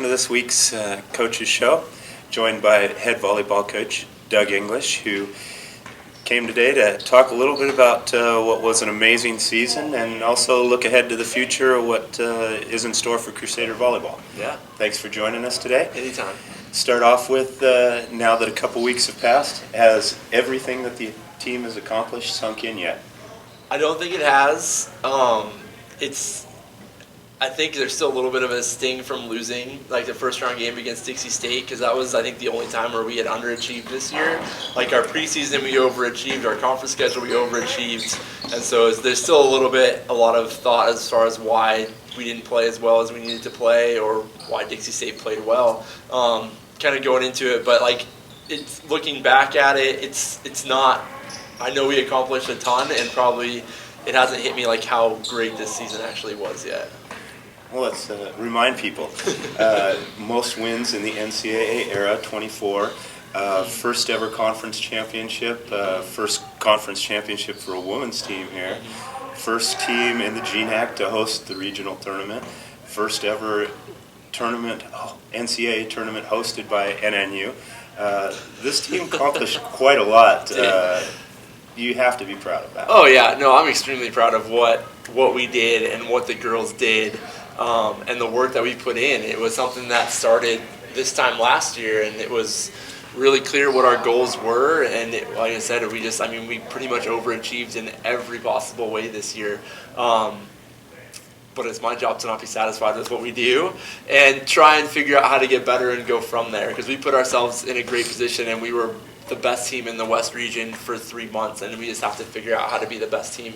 to this week's Coach's Show, joined by head volleyball coach Doug English, who came today to talk a little bit about what was an amazing season and also look ahead to the future of what is in store for Crusader volleyball. Yeah. Thanks for joining us today. Anytime. Start off with, now that a couple weeks have passed, has everything that the team has accomplished sunk in yet? I don't think it has. I think there's still a little bit of a sting from losing, like the first round game against Dixie State, because that was, I think, the only time where we had underachieved this year. Like our preseason, we overachieved. Our conference schedule, we overachieved. And so there's still a lot of thought as far as why we didn't play as well as we needed to play, or why Dixie State played well. Kind of going into it, but like it's looking back at it, it's not. I know we accomplished a ton, and probably it hasn't hit me like how great this season actually was yet. Well, let's remind people. Most wins in the NCAA era, 24. First ever conference championship. First conference championship for a women's team here. First team in the GNAC to host the regional tournament. First ever tournament, NCAA tournament hosted by NNU. This team accomplished quite a lot. You have to be proud of that. Oh yeah, no, I'm extremely proud of what we did and what the girls did. And the work that we put in. It was something that started this time last year, and it was really clear what our goals were. And like I said, we pretty much overachieved in every possible way this year. But it's my job to not be satisfied with what we do and try and figure out how to get better and go from there, because we put ourselves in a great position, and we were the best team in the West region for 3 months, and we just have to figure out how to be the best team,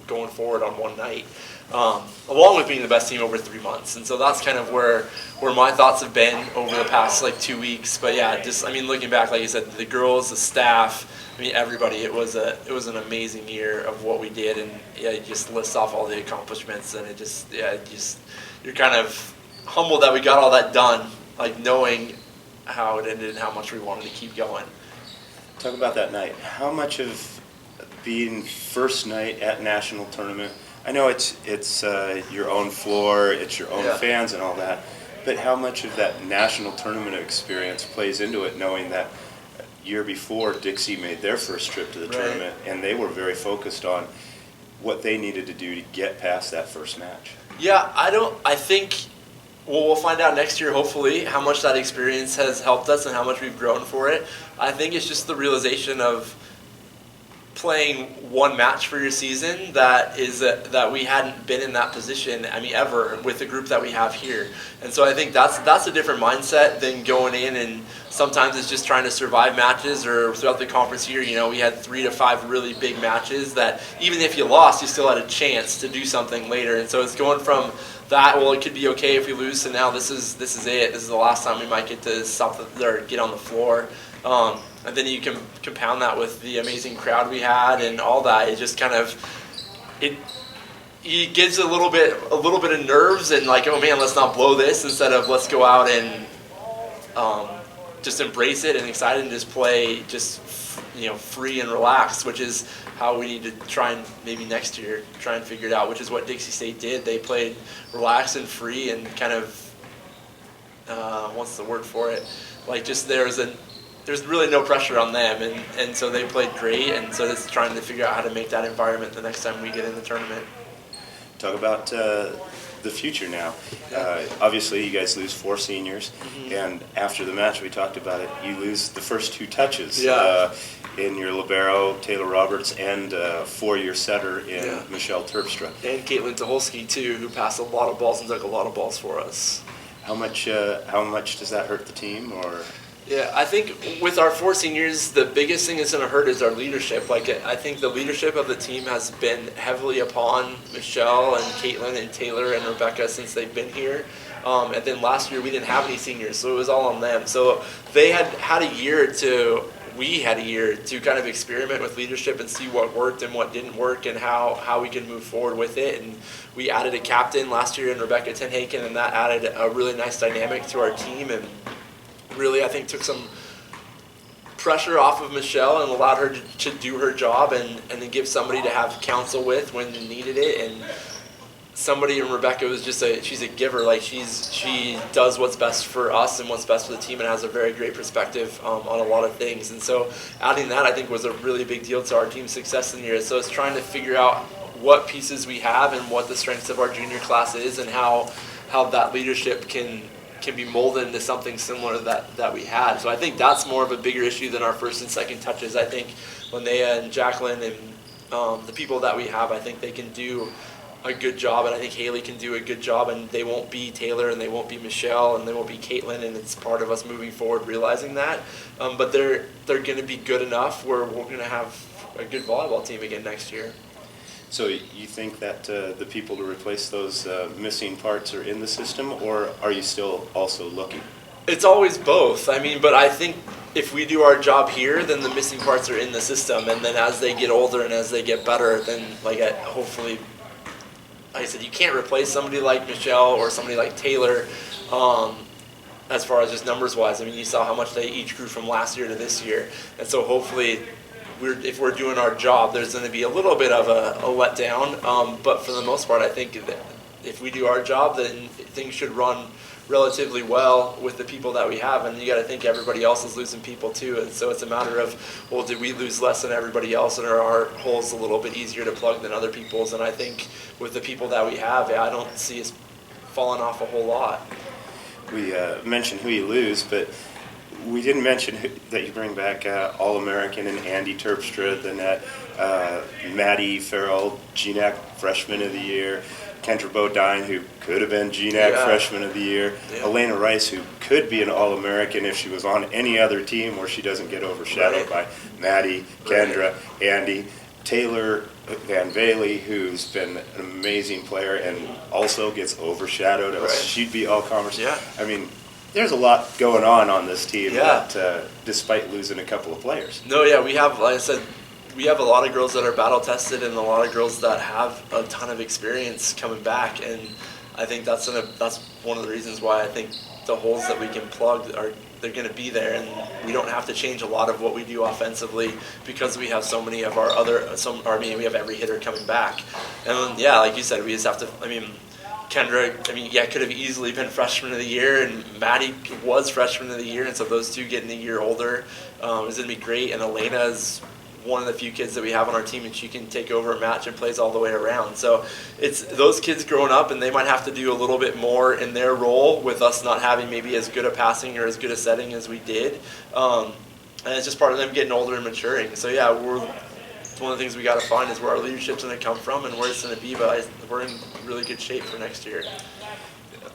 going forward on one night. Along with being the best team over 3 months. And so that's kind of where my thoughts have been over the past 2 weeks. But yeah, looking back, like you said, the girls, the staff, everybody, it was an amazing year of what we did. And yeah, you just list off all the accomplishments, and you're kind of humbled that we got all that done, knowing how it ended and how much we wanted to keep going. Talk about that night. How much of being first night at national tournament, I know it's your own floor, it's your own fans and all that, but how much of that national tournament experience plays into it, knowing that year before Dixie made their first trip to the tournament, and they were very focused on what they needed to do to get past that first match? Yeah, I think we'll find out next year, hopefully, how much that experience has helped us and how much we've grown for it. I think it's just the realization of playing one match for your season that we hadn't been in that position, ever, with the group that we have here. And so I think that's a different mindset than going in, and sometimes it's just trying to survive matches, or throughout the conference year, we had 3 to 5 really big matches that even if you lost, you still had a chance to do something later. And so it's going from that, well, it could be okay if we lose, to now this is it. This is the last time we might get to stop or get on the floor. And then you can compound that with the amazing crowd we had and all that. It just kind of it gives a little bit of nerves, and oh man, let's not blow this, instead of let's go out and just embrace it and excited and just play free and relaxed, which is how we need to try and maybe next year try and figure it out, which is what Dixie State did. They played relaxed and free and kind of what's the word for it? There's really no pressure on them, and so they played great, and so it's trying to figure out how to make that environment the next time we get in the tournament. Talk about the future now. Obviously, you guys lose 4 seniors, and after the match, we talked about it, you lose the first 2 touches in your libero, Taylor Roberts, and 4-year setter in Michelle Terpstra. And Caitlin Tuholsky, too, who passed a lot of balls and took a lot of balls for us. How much does that hurt the team, or...? Yeah, I think with our 4 seniors, the biggest thing that's going to hurt is our leadership. I think the leadership of the team has been heavily upon Michelle and Caitlin and Taylor and Rebecca since they've been here. And then last year we didn't have any seniors, so it was all on them. So they had a year to kind of experiment with leadership and see what worked and what didn't work, and how we could move forward with it. And we added a captain last year in Rebecca Tenhaken, and that added a really nice dynamic to our team, and really, I think, took some pressure off of Michelle and allowed her to do her job, and then give somebody to have counsel with when you needed it. And somebody, and Rebecca was she's a giver. Like she does what's best for us and what's best for the team, and has a very great perspective on a lot of things. And so adding that, I think, was a really big deal to our team's success in the year. So it's trying to figure out what pieces we have and what the strengths of our junior class is, and how that leadership can be molded into something similar that we had. So I think that's more of a bigger issue than our first and second touches. I think Linnea and Jacqueline and the people that we have, I think they can do a good job, and I think Haley can do a good job, and they won't be Taylor, and they won't be Michelle, and they won't be Caitlin, and it's part of us moving forward realizing that. But they're going to be good enough where we're going to have a good volleyball team again next year. So you think that the people to replace those missing parts are in the system, or are you still also looking? It's always both. I mean, but I think if we do our job here, then the missing parts are in the system, and then as they get older and as they get better, then hopefully, like I said, you can't replace somebody like Michelle or somebody like Taylor as far as just numbers-wise. I mean, you saw how much they each grew from last year to this year, and so hopefully if we're doing our job, there's going to be a little bit of a letdown, but for the most part, I think that if we do our job, then things should run relatively well with the people that we have. And you got to think everybody else is losing people too, and so it's a matter of, well, did we lose less than everybody else, and are our holes a little bit easier to plug than other people's? And I think with the people that we have, I don't see us falling off a whole lot. We mentioned who you lose, but we didn't mention that you bring back All-American and Andy Terpstra, then Maddie Farrell, GNAC Freshman of the Year, Kendra Bodine, who could have been GNAC Freshman of the Year, Elena Rice, who could be an All-American if she was on any other team where she doesn't get overshadowed by Maddie, Kendra, Andy, Taylor Van Bailey, who's been an amazing player and also gets overshadowed, else she'd be all-comers. I mean, there's a lot going on this team that, despite losing a couple of players. No, we have, like I said, we have a lot of girls that are battle tested and a lot of girls that have a ton of experience coming back, and I think that's one of the reasons why I think the holes that we can plug they're going to be there, and we don't have to change a lot of what we do offensively because we have so many of we have every hitter coming back, and like you said, we just have to. I mean, Kendra, could have easily been Freshman of the Year, and Maddie was Freshman of the Year, and so those two getting a year older is going to be great. And Elena is one of the few kids that we have on our team, and she can take over a match and plays all the way around. So it's those kids growing up, and they might have to do a little bit more in their role with us not having maybe as good a passing or as good a setting as we did. And it's just part of them getting older and maturing. So it's one of the things we got to find is where our leadership's going to come from and where it's going to be, but we're in really good shape for next year.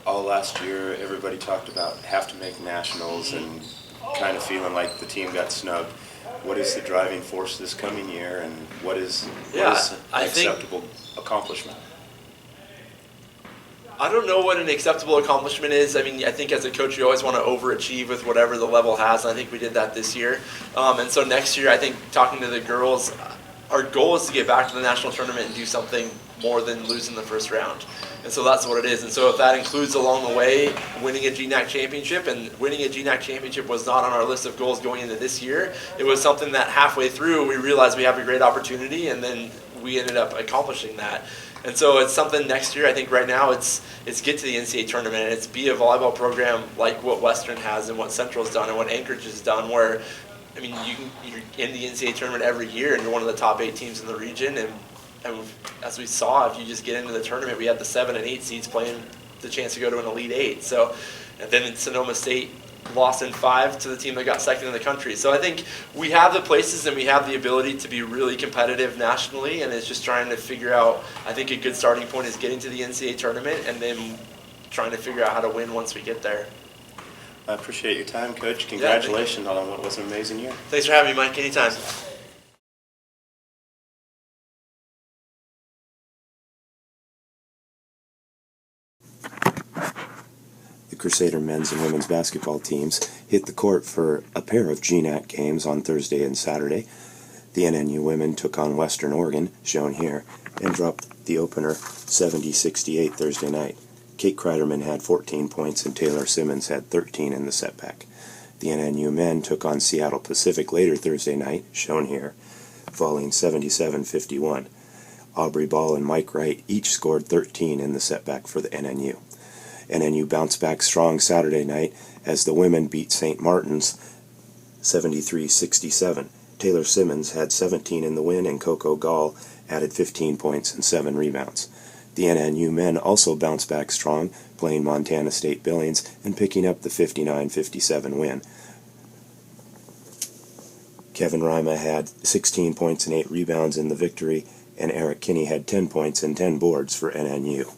All last year, everybody talked about have to make nationals and kind of feeling like the team got snubbed. What is the driving force this coming year, and what is an acceptable accomplishment? I don't know what an acceptable accomplishment is. I mean, I think as a coach, you always want to overachieve with whatever the level has, and I think we did that this year. And so next year, I think talking to the girls, our goal is to get back to the national tournament and do something more than losing the first round. And so that's what it is. And so if that includes along the way winning a GNAC championship, and winning a GNAC championship was not on our list of goals going into this year, it was something that halfway through we realized we have a great opportunity, and then we ended up accomplishing that. And so it's something next year. I think right now it's get to the NCAA tournament, and it's be a volleyball program like what Western has and what Central's done and what Anchorage has done, where you're in the NCAA tournament every year, and you're one of the top 8 teams in the region. And as we saw, if you just get into the tournament, we had the 7 and 8 seeds playing the chance to go to an Elite 8. So, and then Sonoma State lost in 5 to the team that got second in the country. So I think we have the places and we have the ability to be really competitive nationally, and it's just trying to figure out, I think a good starting point is getting to the NCAA tournament and then trying to figure out how to win once we get there. I appreciate your time, Coach. Congratulations on what was an amazing year. Thanks for having me, Mike. Anytime. The Crusader men's and women's basketball teams hit the court for a pair of GNAC games on Thursday and Saturday. The NNU women took on Western Oregon, shown here, and dropped the opener 70-68 Thursday night. Kate Kreiderman had 14 points and Taylor Simmons had 13 in the setback. The NNU men took on Seattle Pacific later Thursday night, shown here, falling 77-51. Aubrey Ball and Mike Wright each scored 13 in the setback for the NNU. NNU bounced back strong Saturday night as the women beat St. Martin's 73-67. Taylor Simmons had 17 in the win, and Coco Gall added 15 points and 7 rebounds. The NNU men also bounced back strong, playing Montana State Billings and picking up the 59-57 win. Kevin Rima had 16 points and 8 rebounds in the victory, and Eric Kinney had 10 points and 10 boards for NNU.